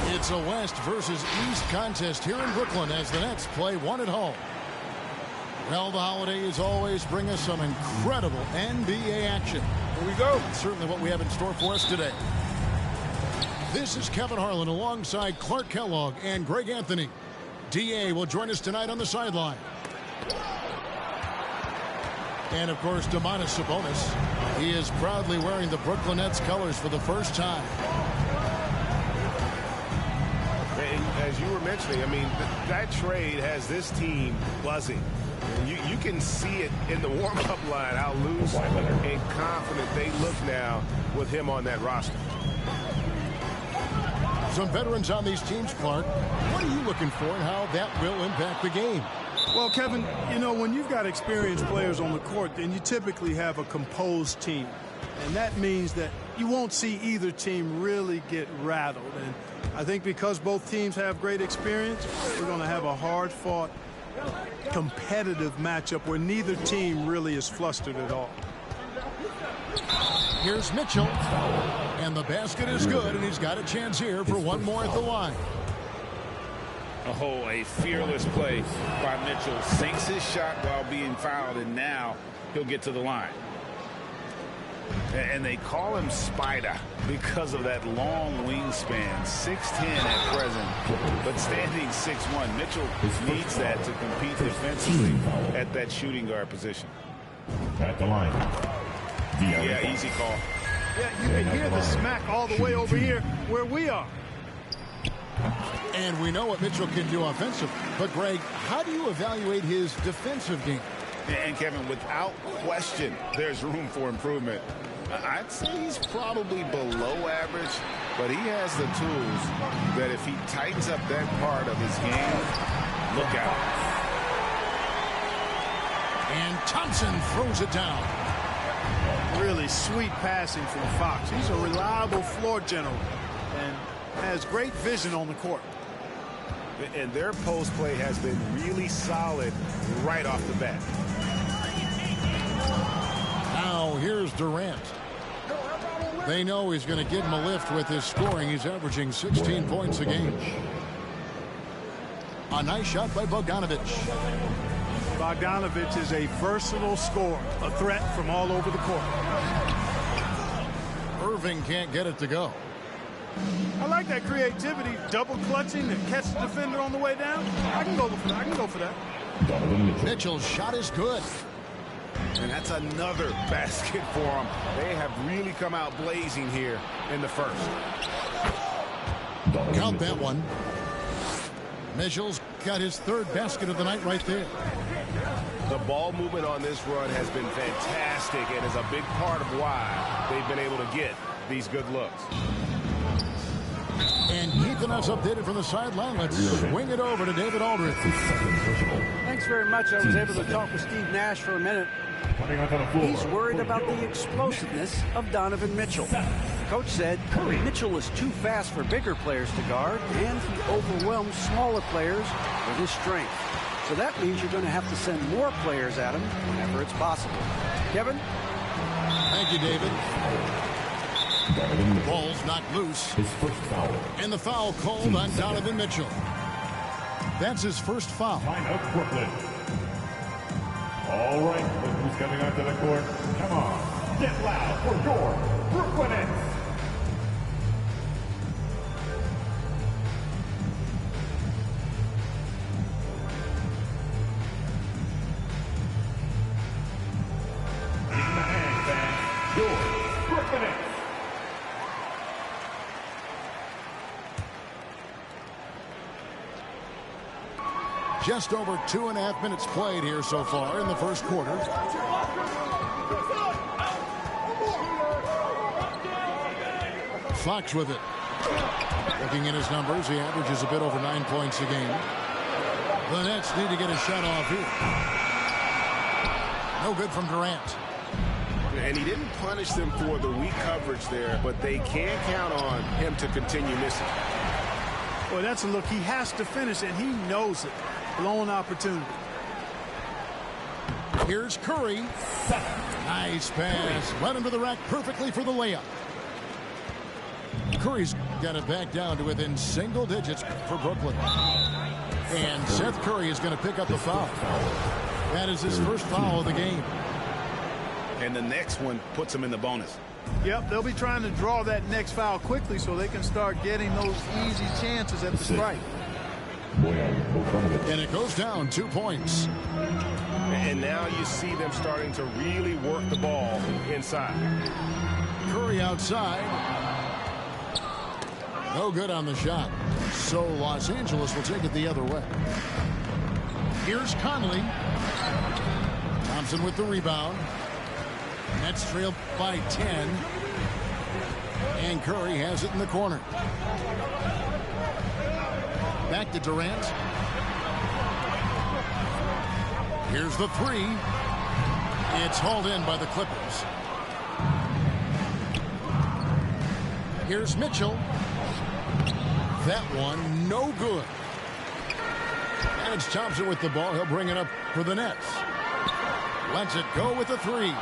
It's a West versus East contest here in Brooklyn as the Nets play one at home. Well, the holidays always bring us some incredible NBA action. Here we go. Certainly what we have in store for us today. This is Kevin Harlan alongside Clark Kellogg and Greg Anthony. D.A. will join us tonight on the sideline. And, of course, Domantas Sabonis. He is proudly wearing the Brooklyn Nets colors for the first time. As you were mentioning, I mean, that trade has this team buzzing. You can see it in the warm-up line, how loose and confident they look now with him on that roster. Some veterans on these teams, Clark. What are you looking for and how that will impact the game? Well, Kevin, you know, when you've got experienced players on the court, then you typically have a composed team. And that means that you won't see either team really get rattled. And I think because both teams have great experience, we're going to have a hard-fought, competitive matchup where neither team really is flustered at all. Here's Mitchell, and the basket is good, and he's got a chance here for one more at the line. Oh, a fearless play by Mitchell. Sinks his shot while being fouled, and now he'll get to the line. And they call him Spider because of that long wingspan, 6'10" at present, but standing 6'1". Mitchell needs that to compete defensively at that shooting guard position. At the line. Yeah, easy call. Yeah, you can hear the smack all the way over here where we are. And we know what Mitchell can do offensively. But, Greg, how do you evaluate his defensive game? And, Kevin, without question, there's room for improvement. I'd say he's probably below average, but he has the tools that if he tightens up that part of his game, look out. And Thompson throws it down. Really sweet passing from Fox. He's a reliable floor general and has great vision on the court. And their post play has been really solid right off the bat. Now here's Durant. They know he's going to give him a lift with his scoring. He's averaging 16 points a game. A nice shot by Bogdanovic. Bogdanovic is a versatile scorer, a threat from all over the court. Irving can't get it to go. I like that creativity, double clutching and catch the defender on the way down. I can go for that. Mitchell's shot is good. And that's another basket for them. They have really come out blazing here in the first. Count that one. Mitchell's got his third basket of the night right there. The ball movement on this run has been fantastic and is a big part of why they've been able to get these good looks. And keeping us updated from the sideline, let's swing it over to David Aldridge. Thanks very much. I was able to talk with Steve Nash for a minute. He's worried about the explosiveness of Donovan Mitchell. Coach said Mitchell is too fast for bigger players to guard, and he overwhelms smaller players with his strength. So that means you're going to have to send more players at him whenever it's possible. Kevin? Thank you, David. The ball's knocked loose. His first foul. And the foul called on Donovan Mitchell. That's his first foul. Line of Brooklyn. All right, look who's coming onto the court. Come on, get loud for your Brooklyn Nets. In the hand, fans, your Brooklyn Nets. Just over 2.5 minutes played here so far in the first quarter. Fox with it. Looking at his numbers, he averages a bit over 9 points a game. The Nets need to get a shot off here. No good from Durant. And he didn't punish them for the weak coverage there, but they can count on him to continue missing. Boy, that's a look. He has to finish, and he knows it. Blown opportunity. Here's Curry. Nice pass. Led him to the rack perfectly for the layup. Curry's got it back down to within single digits for Brooklyn. And Seth Curry is going to pick up the foul. That is his first foul of the game. And the next one puts him in the bonus. Yep, they'll be trying to draw that next foul quickly so they can start getting those easy chances at the strike. And it goes down 2 points. And now you see them starting to really work the ball inside. Curry outside. No good on the shot. So Los Angeles will take it the other way. Here's Conley. Thompson with the rebound. Nets trail by 10. And Curry has it in the corner. Back to Durant. Here's the three. It's hauled in by the Clippers. Here's Mitchell. That one, no good. And it's Thompson with the ball. He'll bring it up for the Nets. Lets it go with the three.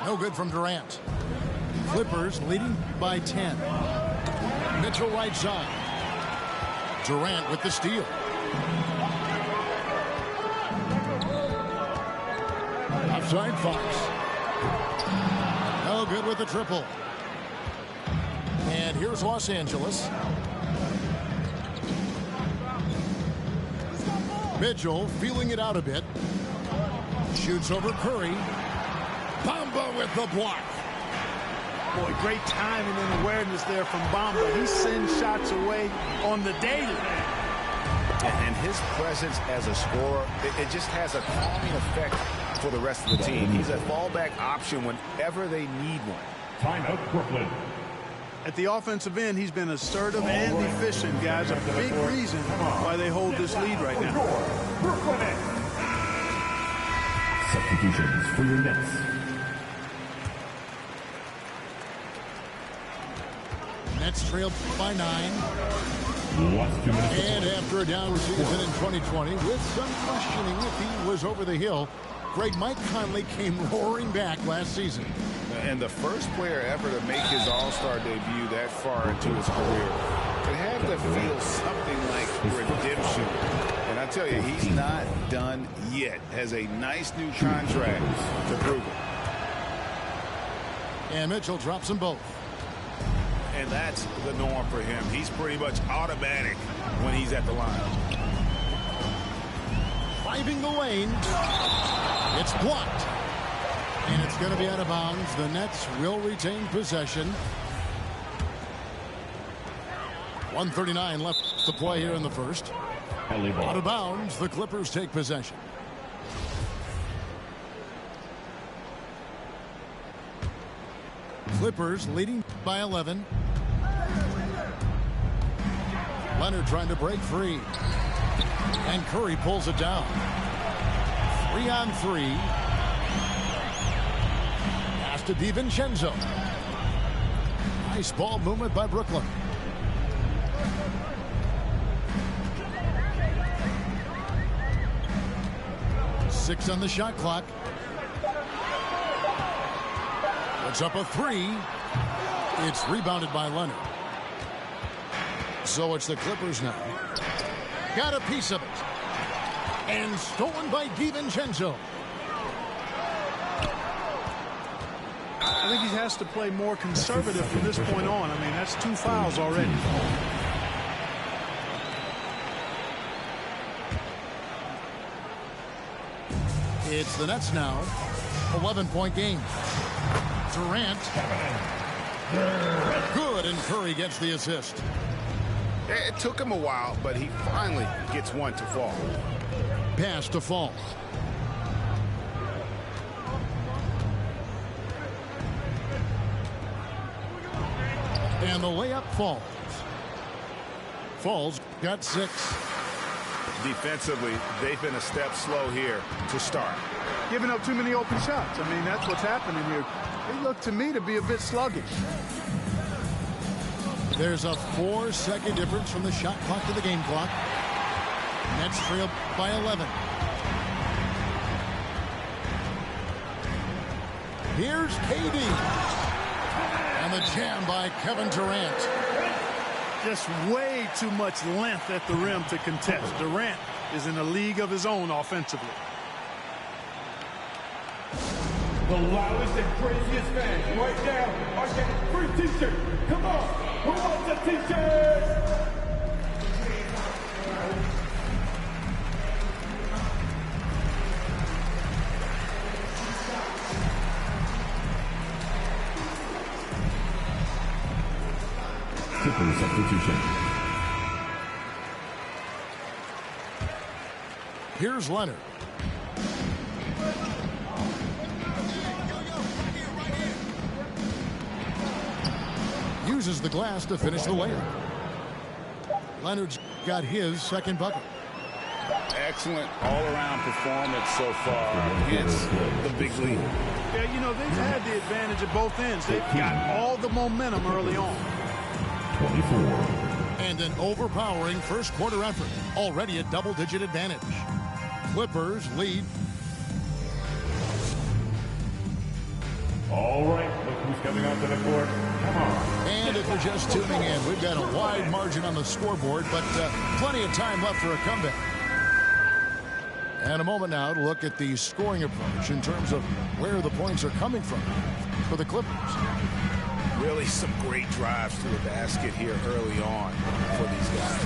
No good from Durant. Clippers leading by 10. Mitchell right side. Durant with the steal. Offside Fox. No good with the triple. And here's Los Angeles. Mitchell feeling it out a bit. Shoots over Curry. Bamba with the block. Boy, great timing and awareness there from Bamba. He sends shots away on the daily. And his presence as a scorer, it just has a calming effect for the rest of the team. He's a fallback option whenever they need one. Timeout, Brooklyn. At the offensive end, he's been assertive and efficient, guys. A big reason why they hold this lead right now. Brooklyn Nets. Substitutions for your Nets. Nets trailed by 9. Last 2 minutes. And after a down season in 2020, with some questioning if he was over the hill, great Mike Conley came roaring back last season. And the first player ever to make his All-Star debut that far into his career, it had to feel something like redemption. And I tell you, he's not done yet. Has a nice new contract to prove it. And Mitchell drops them both. And that's the norm for him. He's pretty much automatic when he's at the line. Driving the lane. It's blocked. And it's going to be out of bounds. The Nets will retain possession. 1:39 left to play here in the first. Out of bounds. The Clippers take possession. Clippers leading by 11. Leonard trying to break free. And Curry pulls it down. 3-on-3. Pass to DiVincenzo. Nice ball movement by Brooklyn. Six on the shot clock. Puts up a three. It's rebounded by Leonard. So it's the Clippers now. Got a piece of it. And stolen by DiVincenzo. I think he has to play more conservative from this point on. I mean, that's 2 fouls already. It's the Nets now. 11-point game. Durant. Good, and Curry gets the assist. It took him a while, but he finally gets one to fall. Pass to fall. And the layup falls. Falls got 6. Defensively, they've been a step slow here to start. Giving up too many open shots. I mean, that's what's happening here. They look to me to be a bit sluggish. There's a 4-second difference from the shot clock to the game clock. Nets trail by 11. Here's KD. And the jam by Kevin Durant. Just way too much length at the rim to contest. Durant is in a league of his own offensively. The loudest and craziest fans right now are getting free t-shirts. Come on, who wants a t-shirt? Clippers substitution. Here's Leonard. Uses the glass to finish the layup. Leonard's got his second bucket. Excellent all-around performance so far against the big lead. Yeah, you know, they've had the advantage at both ends. They've got all the momentum early on. 24. And an overpowering first quarter effort. Already a double-digit advantage. Clippers lead. All right, look who's coming onto the court. Come on. And if you're just tuning in, we've got a wide margin on the scoreboard, but plenty of time left for a comeback. And a moment now to look at the scoring approach in terms of where the points are coming from for the Clippers. Really some great drives to the basket here early on for these guys.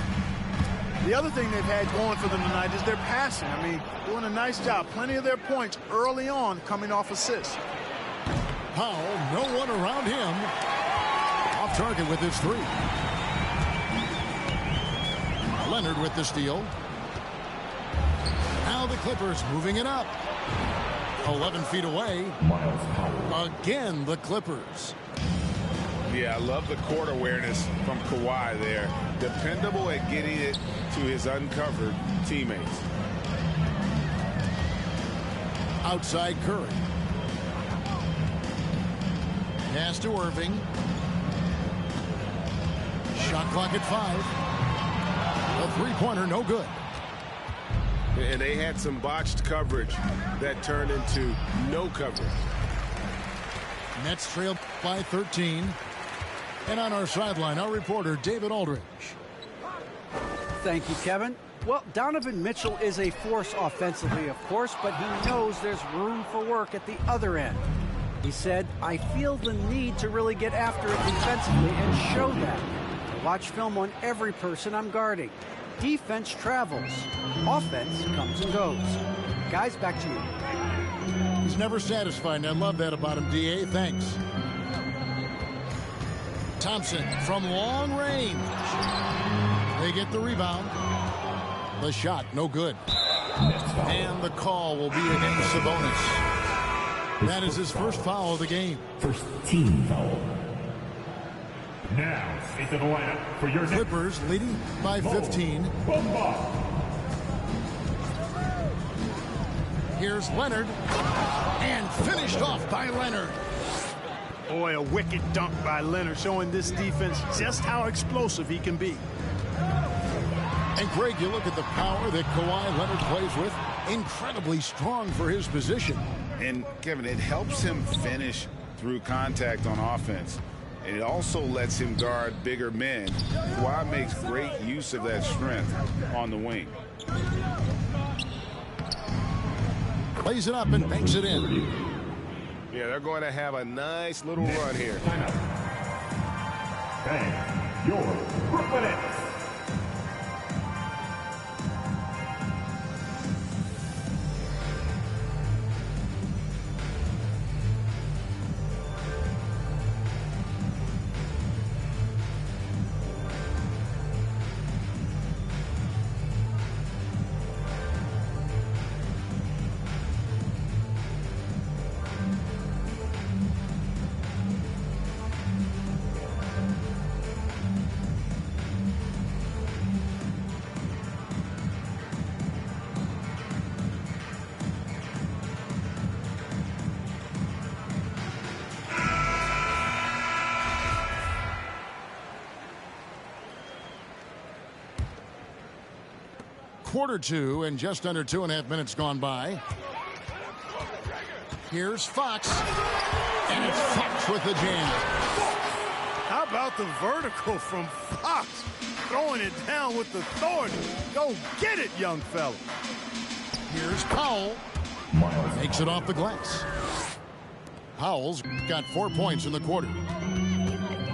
The other thing they've had going for them tonight is their passing. I mean, doing a nice job. Plenty of their points early on coming off assists. Powell, no one around him. Off target with his 3. Leonard with the steal. Now the Clippers moving it up. 11 feet away. Miles Powell. Again, the Clippers. Yeah, I love the court awareness from Kawhi there. Dependable at getting it to his uncovered teammates. Outside Curry. Pass to Irving. Shot clock at 5. A three-pointer, no good. And they had some botched coverage that turned into no coverage. Nets trailed by 13. And on our sideline, our reporter, David Aldridge. Thank you, Kevin. Well, Donovan Mitchell is a force offensively, of course, but he knows there's room for work at the other end. He said, I feel the need to really get after it defensively and show that. I watch film on every person I'm guarding. Defense travels. Offense comes and goes. Guys, back to you. He's never satisfied, and I love that about him, D.A. Thanks. Thompson from long range. They get the rebound. The shot, no good. And the call will be against Sabonis. That is his first foul of the game. First team foul. Now, into the lineup for your Clippers leading by 15. Here's Leonard. And finished off by Leonard. Boy, a wicked dunk by Leonard, showing this defense just how explosive he can be. And Greg, you look at the power that Kawhi Leonard plays with. Incredibly strong for his position. And, Kevin, it helps him finish through contact on offense. And it also lets him guard bigger men. Kawhi makes great use of that strength on the wing. Plays it up and banks it in. Yeah, they're going to have a nice little run here. Bang, your Brooklyn Nets. quarter two and just under 2.5 minutes gone by. Here's Fox. And it's Fox with the jam. How about the vertical from Fox? Throwing it down with authority. Go get it, young fella. Here's Powell. Makes it off the glass. Powell's got 4 points in the quarter.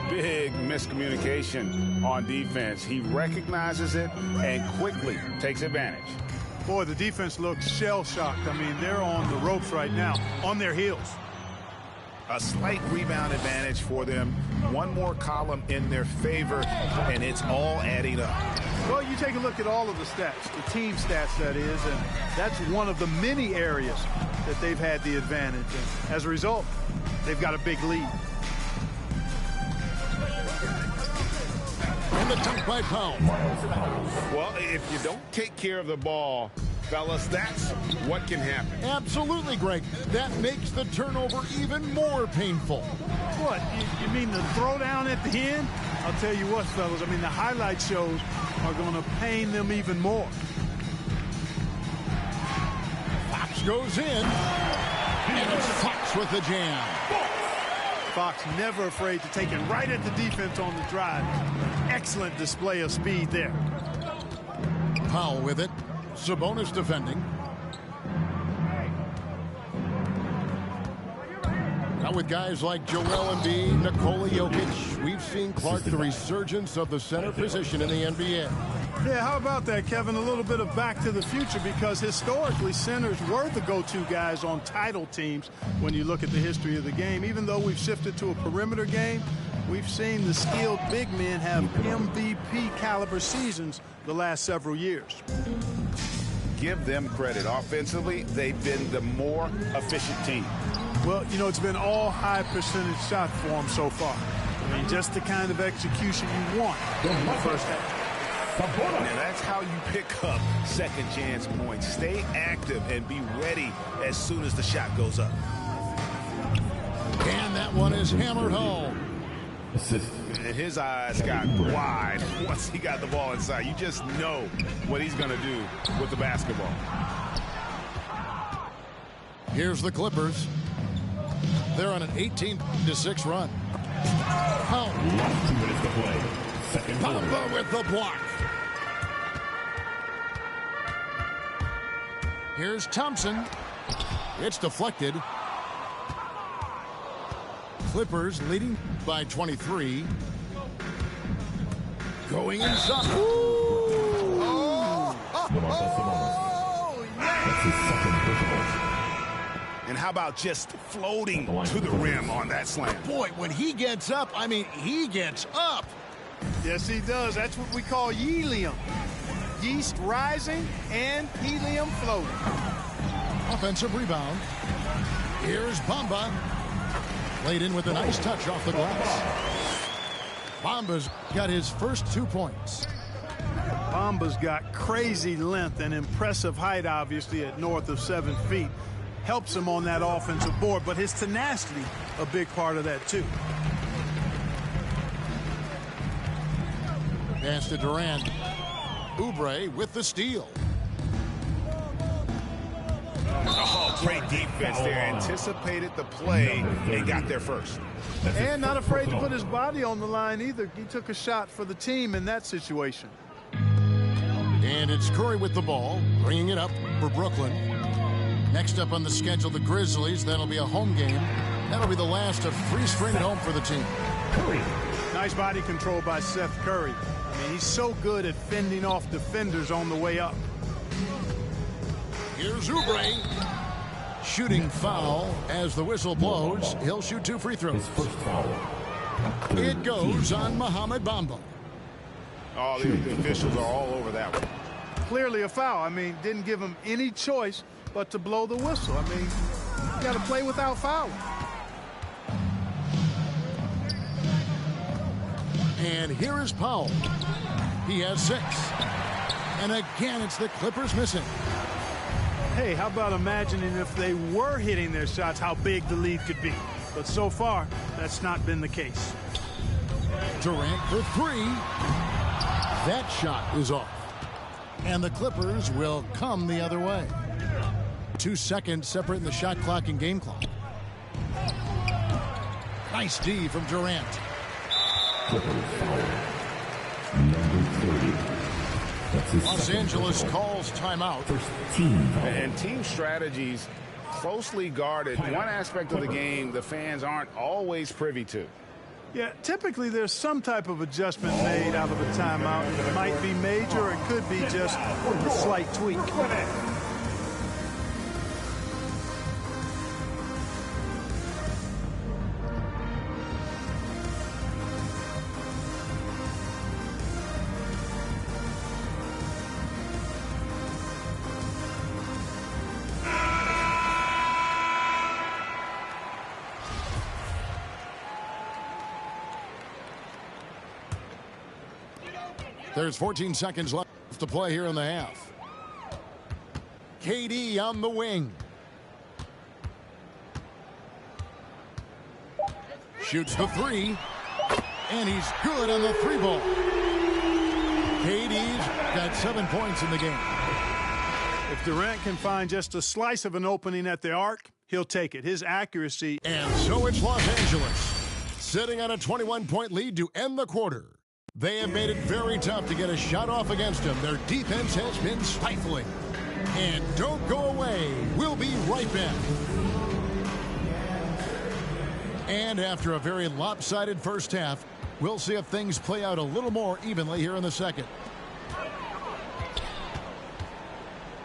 Big miscommunication on defense. He recognizes it and quickly takes advantage. Boy, the defense looks shell-shocked. I mean, they're on the ropes right now, on their heels. A slight rebound advantage for them. One more column in their favor, and it's all adding up. Well, you take a look at all of the stats, the team stats, that is, and that's one of the many areas that they've had the advantage. And as a result, they've got a big lead. And the dunk by Powell. Well, if you don't take care of the ball, fellas, that's what can happen. Absolutely, Greg. That makes the turnover even more painful. What, you mean the throwdown at the end? I'll tell you what, fellas, I mean, the highlight shows are going to pain them even more. Fox goes in, and it's Fox with the jam. Fox never afraid to take it right at the defense on the drive. Excellent display of speed there. Powell with it. Sabonis defending. Now with guys like Joel Embiid, Nikola Jokic, we've seen, Clark, the resurgence of the center position in the NBA. Yeah, how about that, Kevin? A little bit of back to the future, because historically centers were the go-to guys on title teams when you look at the history of the game. Even though we've shifted to a perimeter game, we've seen the skilled big men have MVP caliber seasons the last several years. Give them credit. Offensively, they've been the more efficient team. Well, you know, it's been all high percentage shot for them so far. I mean, just the kind of execution you want in the first half. And that's how you pick up second chance points. Stay active and be ready as soon as the shot goes up. And that one is hammered home. And his eyes got wide once he got the ball inside. You just know what he's going to do with the basketball. Here's the Clippers. They're on an 18-6 run. Powell. 2 minutes to play. Second Bamba with the block. Here's Thompson. It's deflected. Clippers leading by 23. Going inside. That's his second personal. And how about just floating to the rim on that slam? Boy, when he gets up, I mean, he gets up. Yes, he does. That's what we call helium. Yeast rising and helium floating. Offensive rebound. Here's Bamba. Laid in with a nice touch off the glass. Bamba's got his first 2 points. Bamba's got crazy length and impressive height, obviously, at north of 7 feet. Helps him on that offensive board, but his tenacity, a big part of that, too. Pass to Durant. Oubre with the steal. Oh, great defense there. Anticipated the play and got there first. And not afraid to put his body on the line either. He took a shot for the team in that situation. And it's Curry with the ball, bringing it up for Brooklyn. Next up on the schedule, the Grizzlies. That'll be a home game. That'll be the last of 3 straight at home for the team. Nice body control by Seth Curry. I mean, he's so good at fending off defenders on the way up. Here's Oubre. Shooting foul as the whistle blows. He'll shoot 2 free throws. His first foul. It goes on Mohamed Bamba. Oh, the officials are all over that one. Clearly a foul. I mean, didn't give him any choice but to blow the whistle. I mean, you got to play without fouling. And here is Powell. He has 6. And again, it's the Clippers missing. Hey, how about imagining if they were hitting their shots, how big the lead could be. But so far, that's not been the case. Durant for 3. That shot is off. And the Clippers will come the other way. 2 seconds separating the shot clock and game clock. Nice D from Durant. Clippers foul. Number 30. That's his Los second Angeles personal. calls timeout. First team foul. And team strategies closely guarded. One aspect of the game the fans aren't always privy to. Yeah, typically there's some type of adjustment made out of a timeout. It might be major, or it could be just a slight tweak. There's 14 seconds left to play here in the half. KD on the wing. Shoots the three. And he's good on the three ball. KD's got 7 points in the game. If Durant can find just a slice of an opening at the arc, he'll take it. His accuracy. And so it's Los Angeles, sitting on a 21-point lead to end the quarter. They have made it very tough to get a shot off against him. Their defense has been stifling. And don't go away. We'll be right back. And after a very lopsided first half, we'll see if things play out a little more evenly here in the second.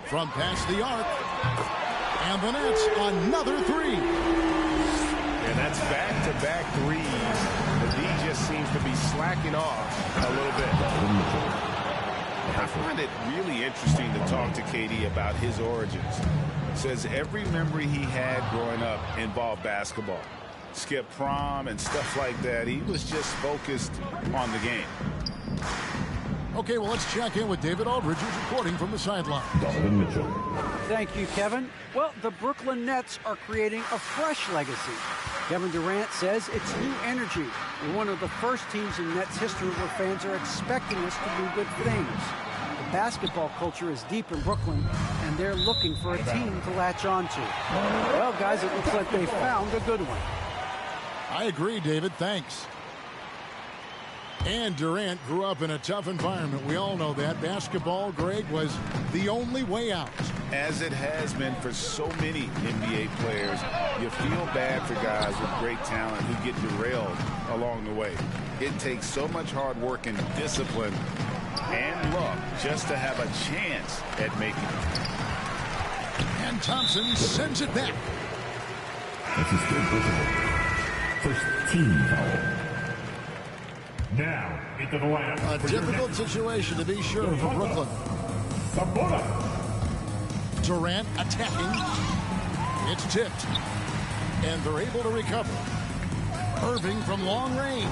From past the arc. And the Nets, another three. And that's back-to-back threes. The D just seems to be slacking off a little bit. I find it really interesting to talk to KD about his origins. Says every memory he had growing up involved basketball. Skip prom and stuff like that. He was just focused on the game. Okay, well, let's check in with David Aldridge, who's reporting from the sideline. Donovan Mitchell. Thank you, Kevin. Well, the Brooklyn Nets are creating a fresh legacy. Kevin Durant says it's new energy. We're one of the first teams in Nets history where fans are expecting us to do good things. The basketball culture is deep in Brooklyn, and they're looking for a team to latch on to. Well, guys, it looks like they found a good one. I agree, David. Thanks. And Durant grew up in a tough environment. We all know that. Basketball, Greg, was the only way out. As it has been for so many NBA players, you feel bad for guys with great talent who get derailed along the way. It takes so much hard work and discipline and luck just to have a chance at making it. And Thompson sends it back. That's his third personal. First team foul. Now, into the lineup. A difficult situation to be sure for Brooklyn. Sabonis. Durant attacking. It's tipped. And they're able to recover. Irving from long range.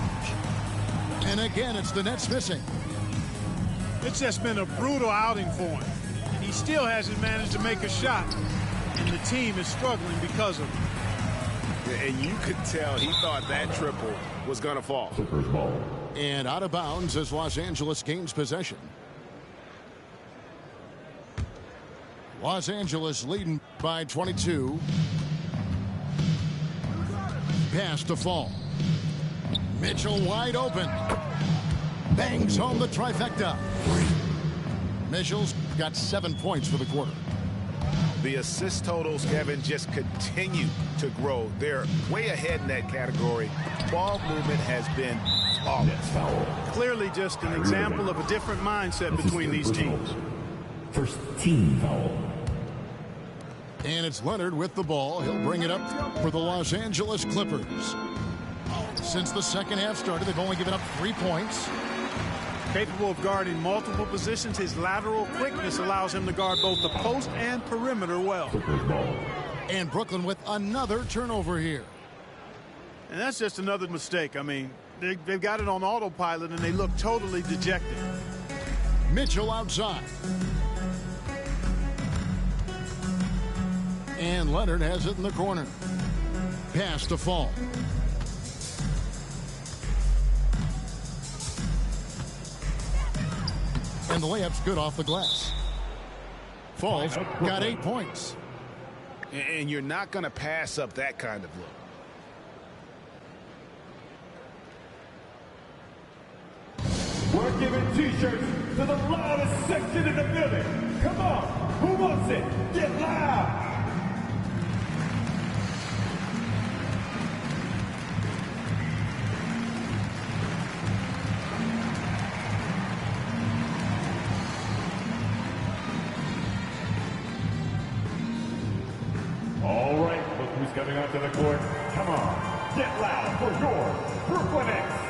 And again, it's the Nets missing. It's just been a brutal outing for him. He still hasn't managed to make a shot, and the team is struggling because of it. And you could tell he thought that triple was going to fall. Clippers ball. And out of bounds as Los Angeles gains possession. Los Angeles leading by 22. Pass to Fall. Mitchell wide open. Bangs home the trifecta. Mitchell's got 7 points for the quarter. The assist totals, Kevin, just continue to grow. They're way ahead in that category. Ball movement has been flawless. Foul. Clearly just an example of a different mindset That's his between third these personal. teams. First team foul. And it's Leonard with the ball. He'll bring it up for the Los Angeles Clippers. Since the second half started, they've only given up 3 points. Capable of guarding multiple positions, his lateral quickness allows him to guard both the post and perimeter well. Clippers ball. And Brooklyn with another turnover here. And that's just another mistake. I mean, they've got it on autopilot, and they look totally dejected. Mitchell outside. And Leonard has it in the corner. Pass to Fall. And the layup's good off the glass. Falls got 8 points. And you're not going to pass up that kind of look. We're giving T-shirts to the loudest section in the building. Come on, who wants it? Get loud! All right, look who's coming onto the court. Come on, get loud for your Brooklyn Nets.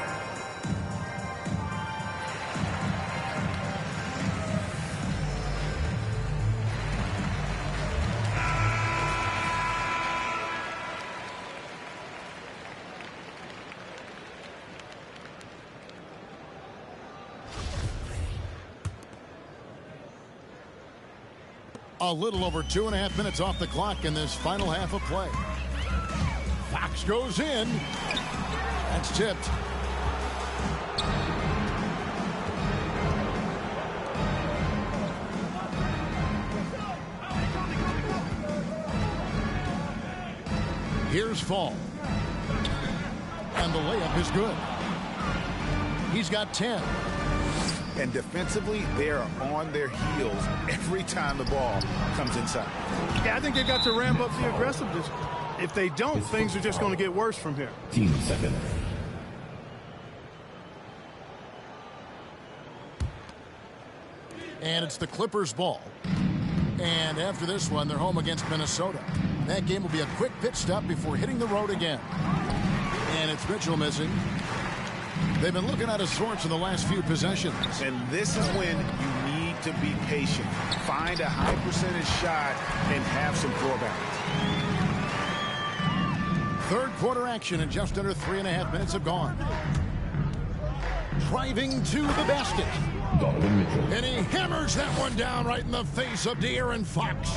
A little over 2.5 minutes off the clock in this final half of play. Fox goes in. That's tipped. Here's Fall. And the layup is good. He's got 10. And defensively, they are on their heels every time the ball comes inside. Yeah, I think they've got to ramp up the aggressiveness. If they don't, things are just going to get worse from here. Team second. And it's the Clippers' ball. And after this one, they're home against Minnesota. That game will be a quick pit stop before hitting the road again. And it's Mitchell missing. They've been looking out of sorts in the last few possessions. And this is when you need to be patient. Find a high percentage shot and have some floor balance. Third quarter action in just under 3.5 minutes have gone. Driving to the basket. Donovan Mitchell. And he hammers that one down right in the face of De'Aaron Fox.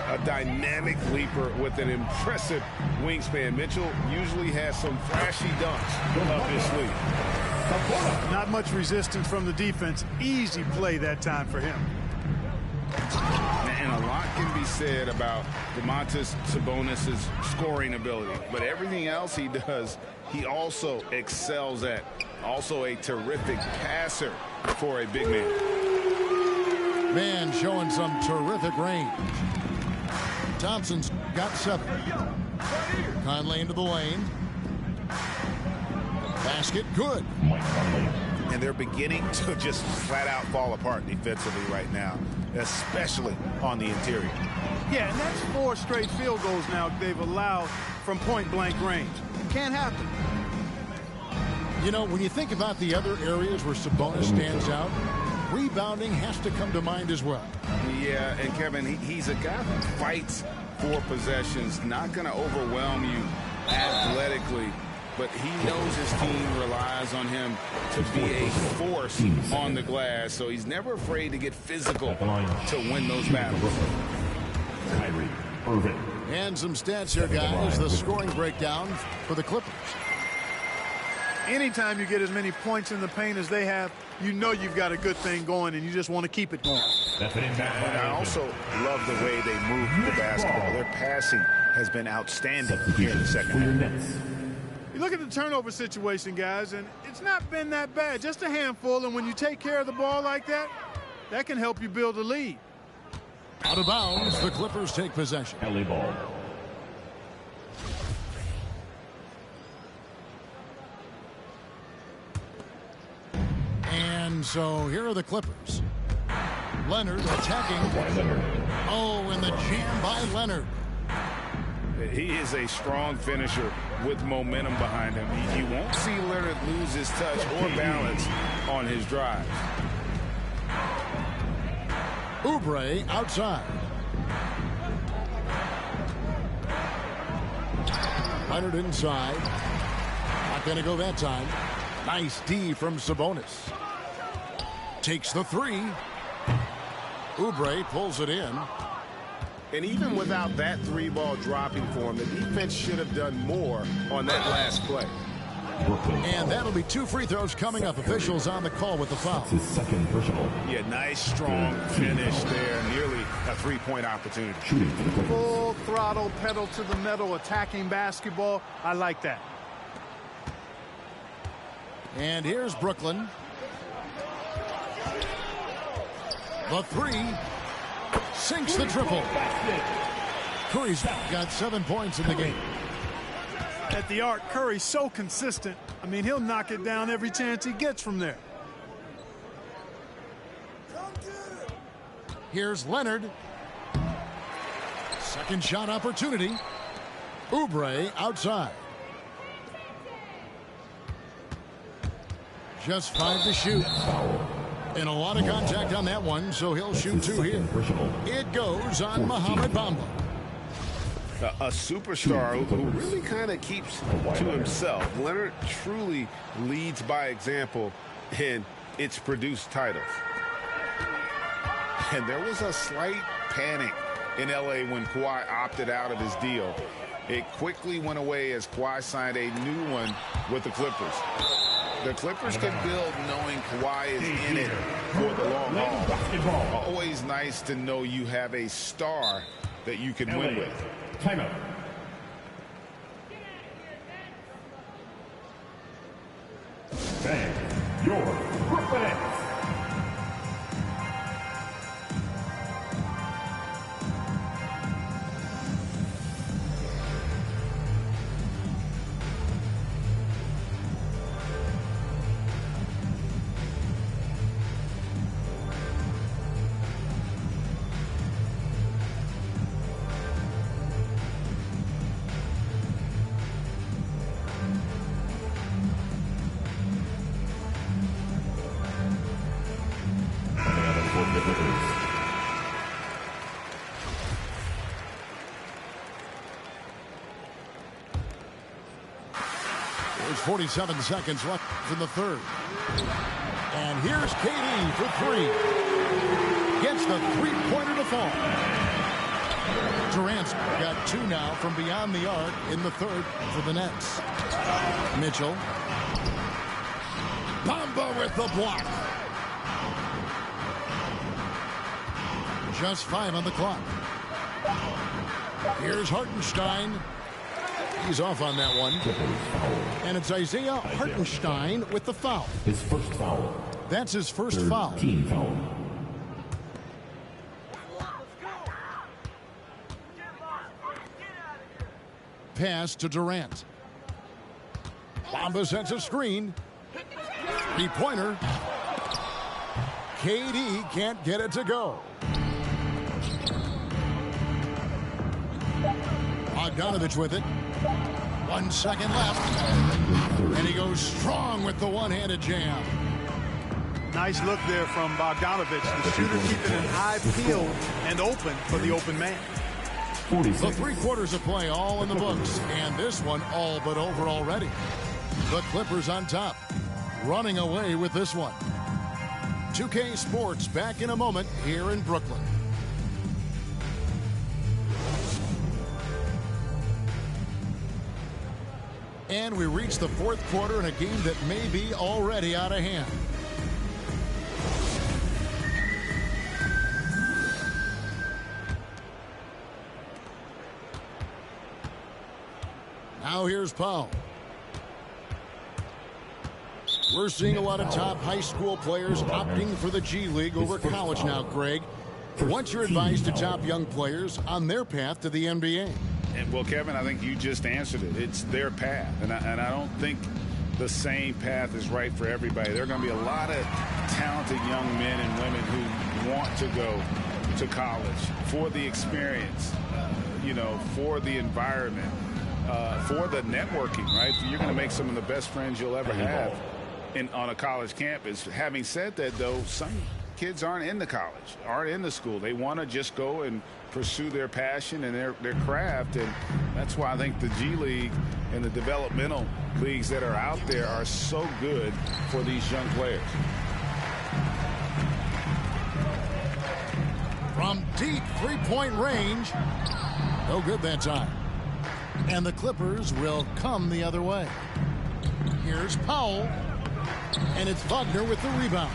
A dynamic leaper with an impressive wingspan. Mitchell usually has some flashy dunks up his sleeve. Not much resistance from the defense. Easy play that time for him. And a lot can be said about Domantas Sabonis' scoring ability. But everything else he does, he also excels at. Also a terrific passer for a big man. Man showing some terrific range. Thompson's got 7. Conley into the lane. Basket good. And they're beginning to just flat out fall apart defensively right now, especially on the interior. Yeah, and that's 4 straight field goals now they've allowed from point-blank range. Can't happen. You know, when you think about the other areas where Sabonis stands out, rebounding has to come to mind as well. Yeah, and Kevin, he's a guy who fights for possessions, not going to overwhelm you athletically, but he knows his team relies on him to be a force on the glass, so he's never afraid to get physical to win those battles. Kyrie Irving. And some stats here, guys. The scoring breakdown for the Clippers. Anytime you get as many points in the paint as they have, you know you've got a good thing going, and you just want to keep it going. And I also love the way they move the basketball. Their passing has been outstanding here in the second half. You look at the turnover situation, guys, and it's not been that bad. Just a handful, and when you take care of the ball like that, that can help you build a lead. Out of bounds, the Clippers take possession. Kelly Ball. And so here are the Clippers. Leonard attacking. Oh, and the jam by Leonard. He is a strong finisher with momentum behind him. You won't see Leonard lose his touch or balance on his drive. Oubre outside. Leonard inside. Not going to go that time. Nice D from Sabonis. Takes the 3. Oubre pulls it in. And even without that 3-ball dropping for him, the defense should have done more on that last play. Brooklyn. And that'll be 2 free throws coming up. Officials on the call with the foul. His second personal. Yeah, nice, strong finish there. Nearly a 3-point opportunity. Shooting for the Clippers. Full throttle, pedal to the metal, attacking basketball. I like that. And here's Brooklyn. The 3 sinks the triple. Curry's got 7 points in the game. At the arc, Curry's so consistent. I mean, he'll knock it down every chance he gets from there. Here's Leonard. Second shot opportunity. Oubre outside. Just 5 to shoot. And a lot of contact on that one, so he'll shoot 2 here. It goes on Mohamed Bamba. A superstar who really kind of keeps to himself. Leonard truly leads by example, and it's produced titles. And there was a slight panic in L.A. when Kawhi opted out of his deal. It quickly went away as Kawhi signed a new one with the Clippers. The Clippers can build knowing Kawhi is in it for the long haul. Always nice to know you have a star that you can win with. Timeout. Bang. Your Brooklyn Nets. There's 47 seconds left in the third. And here's KD for 3. Gets the 3-pointer to fall. Durant's got 2 now from beyond the arc in the third for the Nets. Mitchell. Bamba with the block. Just 5 on the clock. Here's Hartenstein. He's off on that one. And it's Isaiah Hartenstein with the foul. His first foul. That's his first foul. Team foul. Pass to Durant. Bamba sets a screen. 3-pointer. KD can't get it to go. Bogdanovich with it. 1 second left. And he goes strong with the one-handed jam. Nice look there from Bogdanovich. The shooter keeping an eye peeled and open for the open man. The 3 quarters of play all in the books. And this one all but over already. The Clippers on top. Running away with this one. 2K Sports back in a moment here in Brooklyn. And we reach the 4th quarter in a game that may be already out of hand. Now here's Powell. We're seeing a lot of top high school players opting for the G League over college now, Craig. What's your advice to top young players on their path to the NBA? And, well, Kevin, I think you just answered it. It's their path. And I don't think the same path is right for everybody. There are going to be a lot of talented young men and women who want to go to college for the experience, for the environment, for the networking, right? You're going to make some of the best friends you'll ever have on a college campus. Having said that, though, some kids aren't in the college, aren't in the school. They want to just go and pursue their passion and their craft, and that's why I think the G League and the developmental leagues that are out there are so good for these young players. From deep 3-point range, no good that time. And the Clippers will come the other way. Here's Powell. And it's Wagner with the rebound.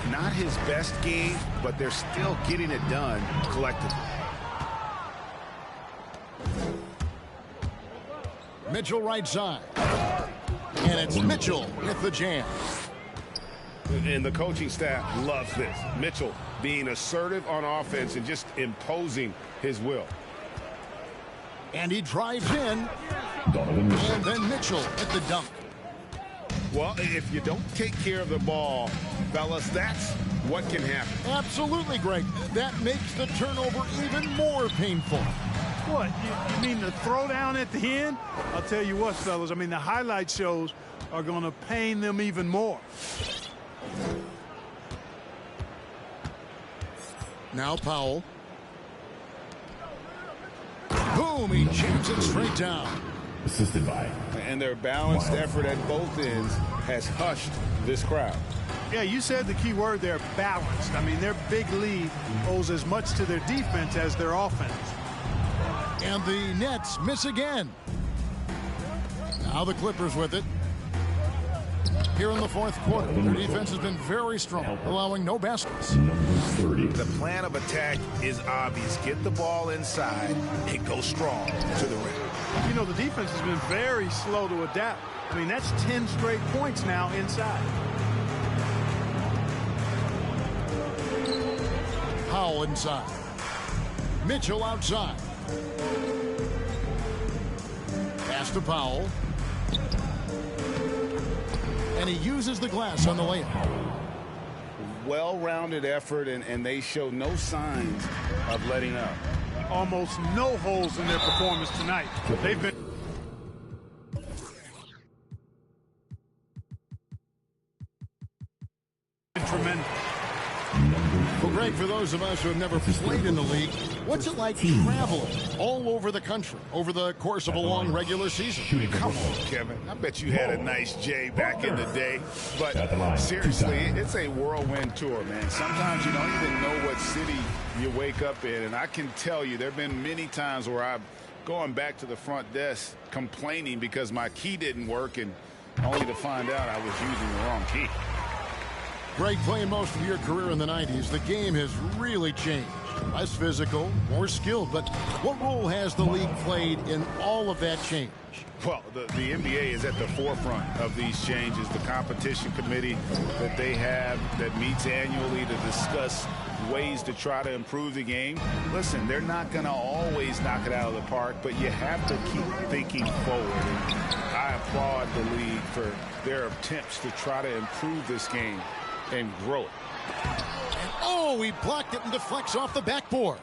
Not his best game, but they're still getting it done collectively. Mitchell right side. And it's Mitchell with the jam. And the coaching staff loves this. Mitchell being assertive on offense and just imposing his will. And he drives in. And then Mitchell at the dunk. Well, if you don't take care of the ball, fellas, that's what can happen. Absolutely, Greg. That makes the turnover even more painful. What, you mean the throwdown at the end? I'll tell you what, fellas, I mean, the highlight shows are going to pain them even more. Now Powell. Boom, he jams it straight down. Assisted by. And their balanced effort at both ends has hushed this crowd. Yeah, you said the key word there, balanced. I mean, their big lead owes as much to their defense as their offense. And the Nets miss again. Now the Clippers with it. Here in the fourth quarter, their defense has been very strong, allowing no baskets. The plan of attack is obvious. Get the ball inside and go strong to the rim. You know, the defense has been very slow to adapt. I mean, that's 10 straight points now inside. Powell inside. Mitchell outside. Pass to Powell. And he uses the glass on the layup. Well-rounded effort, and they show no signs of letting up. Almost no holes in their performance tonight. They've been tremendous. Well, Greg, for those of us who have never played in the league, what's it like traveling all over the country over the course of a long regular season? Come on, Kevin. I bet you had a nice J back in the day. But seriously, it's a whirlwind tour, man. Sometimes you don't even know what city you wake up in. And I can tell you there have been many times where I'm going back to the front desk complaining because my key didn't work, and only to find out I was using the wrong key. Greg, playing most of your career in the 90s, the game has really changed. Less physical, more skilled. But what role has the league played in all of that change? Well, the NBA is at the forefront of these changes. The competition committee that they have that meets annually to discuss ways to try to improve the game. Listen, they're not going to always knock it out of the park, but you have to keep thinking forward. And I applaud the league for their attempts to try to improve this game and grow it. And oh, he blocked it and deflects off the backboard.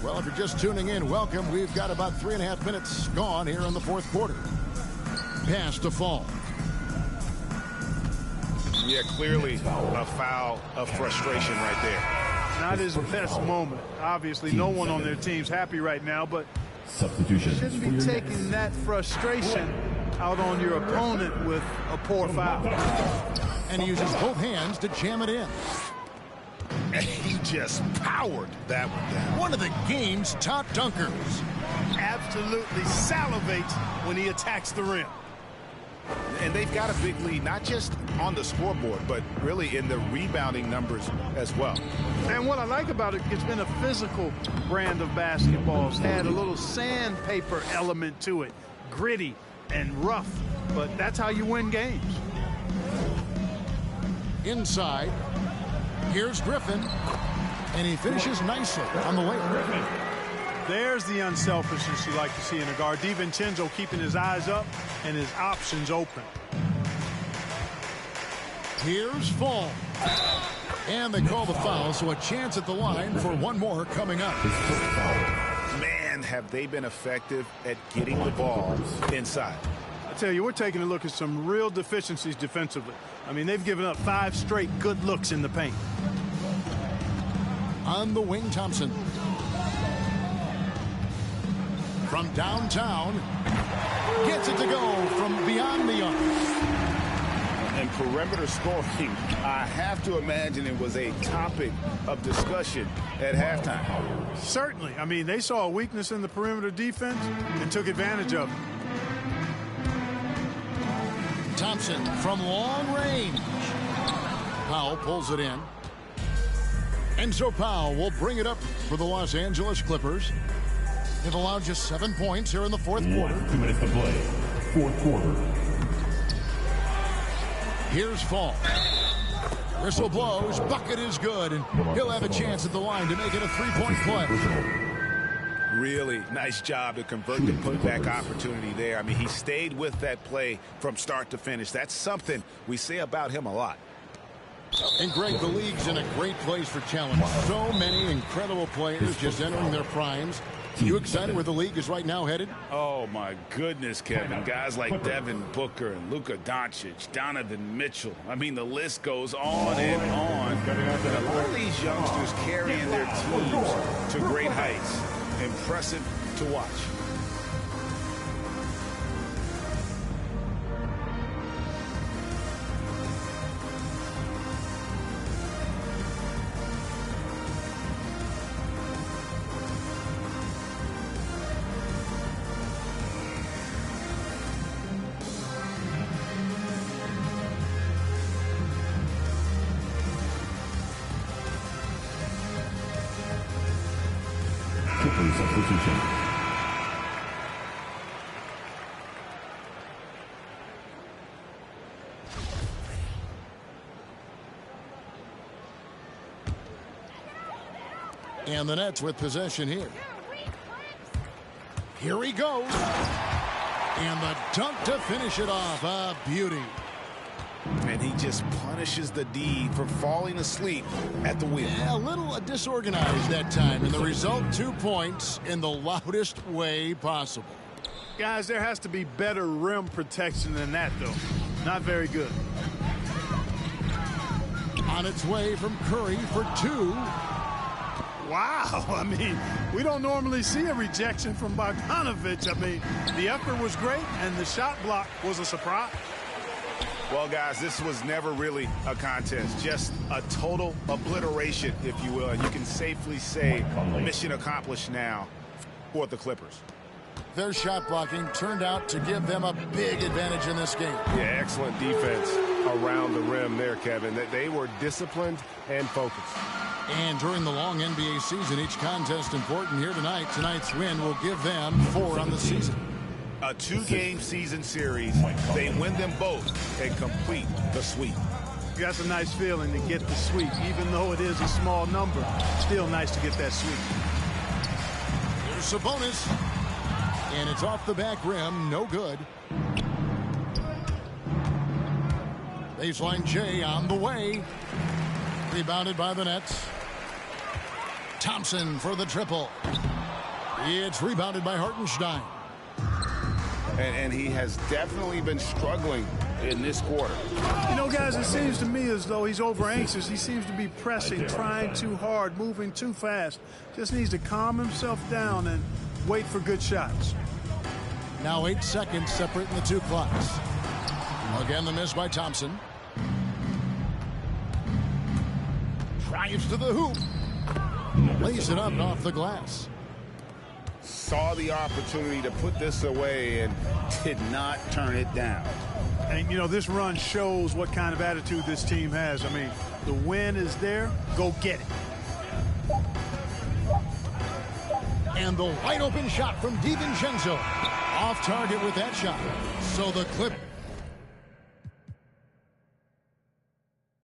Well, if you're just tuning in, welcome. We've got about 3.5 minutes gone here in the fourth quarter. Pass to Fall. Yeah, clearly a foul of frustration right there. Not his best moment. Obviously, no one on their team's happy right now, but Substitution. shouldn't be taking that frustration out on your opponent with a poor foul. And he uses both hands to jam it in. And he just powered that one down. One of the game's top dunkers. Absolutely salivates when he attacks the rim. And they've got a big lead, not just on the scoreboard, but really in the rebounding numbers as well. And what I like about it, it's been a physical brand of basketball. It's had a little sandpaper element to it. Gritty and rough, but that's how you win games. Inside, here's Griffin, and he finishes nicely on the layup. There's the unselfishness you like to see in a guard. DiVincenzo keeping his eyes up and his options open. Here's Fall. And they call the foul, so a chance at the line for one more coming up. Man, have they been effective at getting the ball inside. I tell you, we're taking a look at some real deficiencies defensively. I mean, they've given up 5 straight good looks in the paint. On the wing, Thompson. From downtown, gets it to go from beyond the arc. And perimeter scoring, I have to imagine it was a topic of discussion at halftime. Certainly. I mean, they saw a weakness in the perimeter defense and took advantage of it. Thompson from long range. Powell pulls it in. And so Powell will bring it up for the Los Angeles Clippers. They've allowed just 7 points here in the fourth quarter. 2 minutes to play. Fourth quarter. Here's Fall. Whistle blows. Bucket is good. And he'll have a chance at the line to make it a three-point play. Really nice job to convert the putback opportunity there. I mean, he stayed with that play from start to finish. That's something we say about him a lot. And Greg, the league's in a great place for challenge. So many incredible players just entering their primes. You excited where the league is right now headed? Oh, my goodness, Kevin. Guys like Devin Booker and Luka Doncic, Donovan Mitchell. I mean, the list goes on and on. And a lot of these youngsters carrying their teams to great heights. Impressive to watch. Substitution. And the Nets with possession here. Here he goes. And the dunk to finish it off. A beauty. And he just punishes the D for falling asleep at the wheel. Yeah, a little disorganized that time. And the result, 2 points in the loudest way possible. Guys, there has to be better rim protection than that, though. Not very good. On its way from Curry for 2. Wow. I mean, we don't normally see a rejection from Bogdanovic. I mean, the effort was great, and the shot block was a surprise. Well, guys, this was never really a contest, just a total obliteration, if you will. And you can safely say mission accomplished now for the Clippers. Their shot blocking turned out to give them a big advantage in this game. Yeah, excellent defense around the rim there, Kevin. They were disciplined and focused. And during the long NBA season, each contest important here tonight. Tonight's win will give them 4 on the season. A 2-game season series. They win them both and complete the sweep. That's a nice feeling to get the sweep. Even though it is a small number, still nice to get that sweep. Here's Sabonis. And it's off the back rim. No good. Baseline J on the way. Rebounded by the Nets. Thompson for the triple. It's rebounded by Hartenstein. And he has definitely been struggling in this quarter. You know, guys, it seems to me as though he's over anxious. He seems to be pressing, trying too hard, moving too fast. Just needs to calm himself down and wait for good shots. Now 8 seconds separating the 2 clocks. Again, the miss by Thompson. Drives to the hoop. Lays it up and off the glass. Saw the opportunity to put this away and did not turn it down. And, you know, this run shows what kind of attitude this team has. I mean, the win is there. Go get it. And the wide open shot from DiVincenzo. Off target with that shot. So the Clip